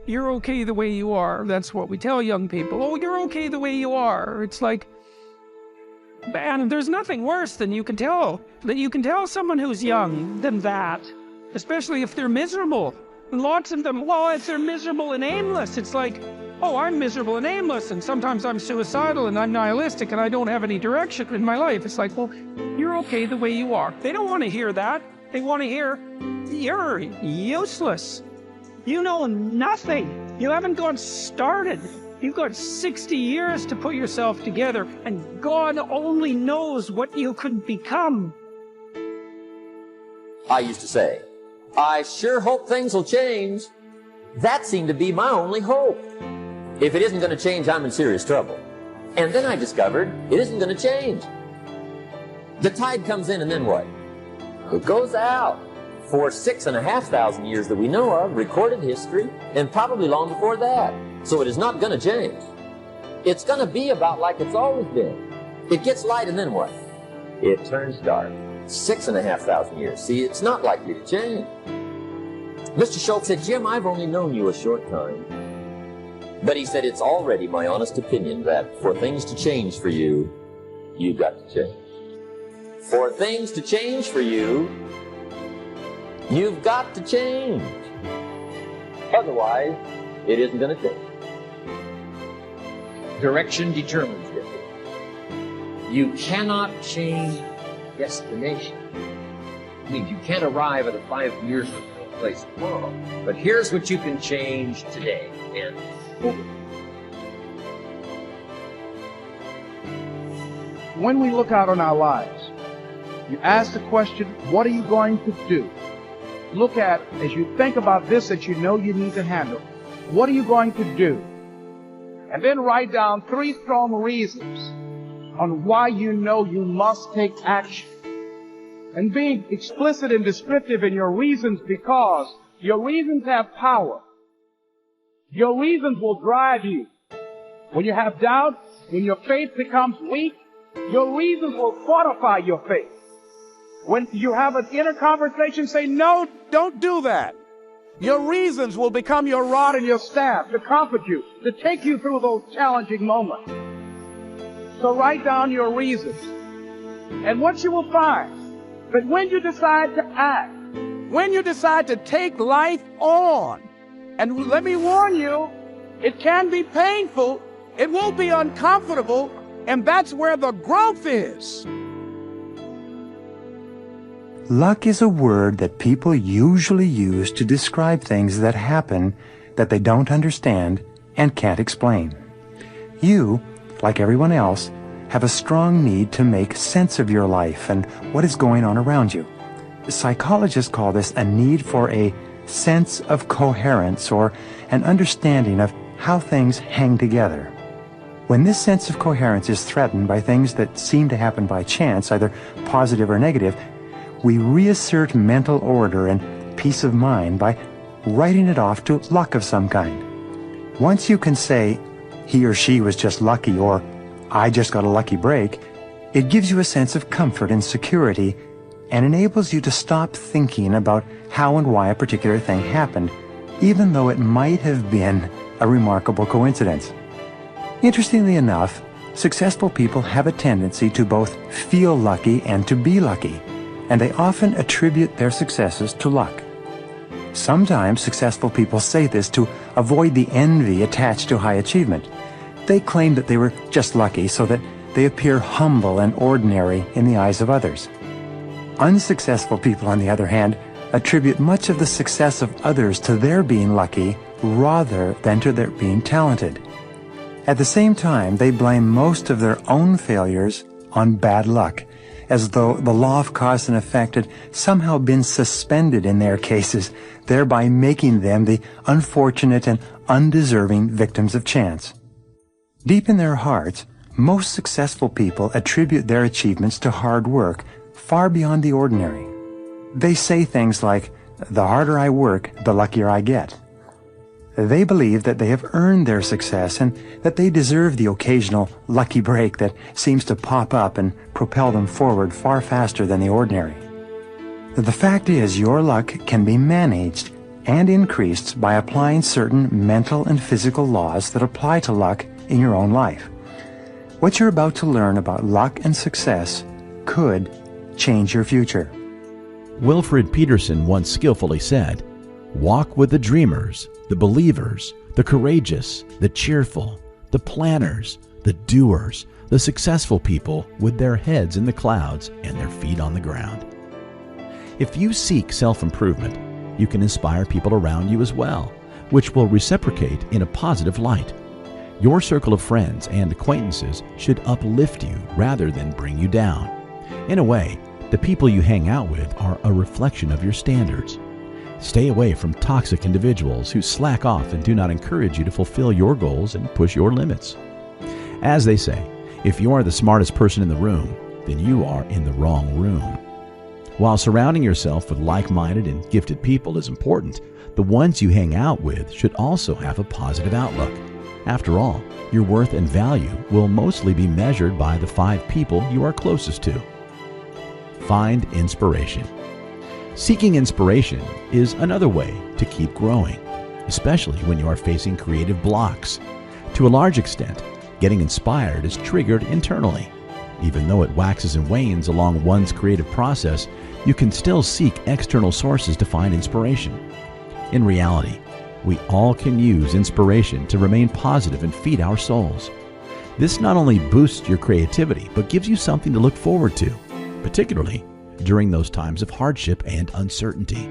you're okay the way you are. That's what we tell young people. Oh, you're okay the way you are. It's like, man, there's nothing worse than you can tell someone who's young than that, especially if they're miserable. Lots of them, well, if they're miserable and aimless, it's like, oh, I'm miserable and aimless, and sometimes I'm suicidal and I'm nihilistic and I don't have any direction in my life. It's like, well, you're okay the way you are. They don't want to hear that. They want to hear, you're useless. You know nothing. You haven't got started. You've got 60 years to put yourself together, and God only knows what you could become. I used to say, I sure hope things will change. That seemed to be my only hope. If it isn't going to change, I'm in serious trouble. And then I discovered it isn't going to change. The tide comes in, and then what? It goes out. For 6,500 years that we know of, recorded history, and probably long before that. So it is not going to change. It's going to be about like it's always been. It gets light, and then what? It turns dark. 6,500 years. See, it's not likely to change. Mr. Schultz said, Jim, I've only known you a short time. But he said, it's already my honest opinion that for things to change for you, you've got to change. For things to change for you, you've got to change. Otherwise, it isn't going to change. Direction determines it. You cannot change destination. It means you can't arrive at a 5 years from now place tomorrow. But here's what you can change today. And when we look out on our lives, you ask the question, what are you going to do? Look at, as you think about this that you know you need to handle, what are you going to do? And then write down 3 strong reasons on why you know you must take action. And being explicit and descriptive in your reasons, because your reasons have power. Your reasons will drive you. When you have doubt, when your faith becomes weak, your reasons will fortify your faith. When you have an inner conversation, say, no, don't do that. Your reasons will become your rod and your staff to comfort you, to take you through those challenging moments. So write down your reasons. And what you will find, that when you decide to act, when you decide to take life on, and let me warn you, it can be painful, it will be uncomfortable, and that's where the growth is. Luck is a word that people usually use to describe things that happen that they don't understand and can't explain. You, like everyone else, have a strong need to make sense of your life and what is going on around you. Psychologists call this a need for a sense of coherence or an understanding of how things hang together. When this sense of coherence is threatened by things that seem to happen by chance, either positive or negative, we reassert mental order and peace of mind by writing it off to luck of some kind. Once you can say, he or she was just lucky, or I just got a lucky break, it gives you a sense of comfort and security and enables you to stop thinking about how and why a particular thing happened, even though it might have been a remarkable coincidence. Interestingly enough, successful people have a tendency to both feel lucky and to be lucky, and they often attribute their successes to luck. Sometimes successful people say this to avoid the envy attached to high achievement. They claim that they were just lucky so that they appear humble and ordinary in the eyes of others. Unsuccessful people, on the other hand, attribute much of the success of others to their being lucky rather than to their being talented. At the same time, they blame most of their own failures on bad luck, as though the law of cause and effect had somehow been suspended in their cases, thereby making them the unfortunate and undeserving victims of chance. Deep in their hearts, most successful people attribute their achievements to hard work, far beyond the ordinary. They say things like, the harder I work, the luckier I get. They believe that they have earned their success and that they deserve the occasional lucky break that seems to pop up and propel them forward far faster than the ordinary. The fact is, your luck can be managed and increased by applying certain mental and physical laws that apply to luck in your own life. What you're about to learn about luck and success could change your future. Wilfred Peterson once skillfully said, "Walk with the dreamers, the believers, the courageous, the cheerful, the planners, the doers, the successful people with their heads in the clouds and their feet on the ground." If you seek self-improvement, you can inspire people around you as well, which will reciprocate in a positive light. Your circle of friends and acquaintances should uplift you rather than bring you down. In a way, the people you hang out with are a reflection of your standards. Stay away from toxic individuals who slack off and do not encourage you to fulfill your goals and push your limits. As they say, if you are the smartest person in the room, then you are in the wrong room. While surrounding yourself with like-minded and gifted people is important, the ones you hang out with should also have a positive outlook. After all, your worth and value will mostly be measured by the 5 people you are closest to. Find inspiration. Seeking inspiration is another way to keep growing, especially when you are facing creative blocks. To a large extent, getting inspired is triggered internally. Even though it waxes and wanes along one's creative process, you can still seek external sources to find inspiration. In reality, we all can use inspiration to remain positive and feed our souls. This not only boosts your creativity, but gives you something to look forward to, particularly during those times of hardship and uncertainty.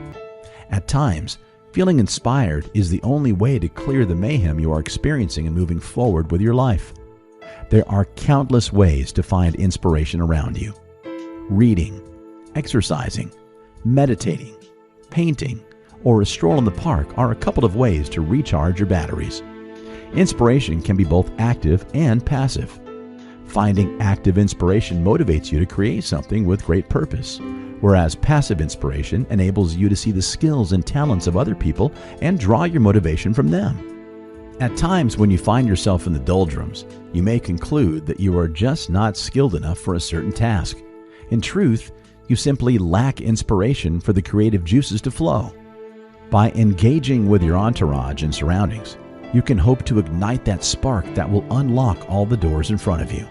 At times, feeling inspired is the only way to clear the mayhem you are experiencing and moving forward with your life. There are countless ways to find inspiration around you. Reading, exercising, meditating, painting, or a stroll in the park are a couple of ways to recharge your batteries. Inspiration can be both active and passive. Finding active inspiration motivates you to create something with great purpose, whereas passive inspiration enables you to see the skills and talents of other people and draw your motivation from them. At times when you find yourself in the doldrums, you may conclude that you are just not skilled enough for a certain task. In truth, you simply lack inspiration for the creative juices to flow. By engaging with your entourage and surroundings, you can hope to ignite that spark that will unlock all the doors in front of you.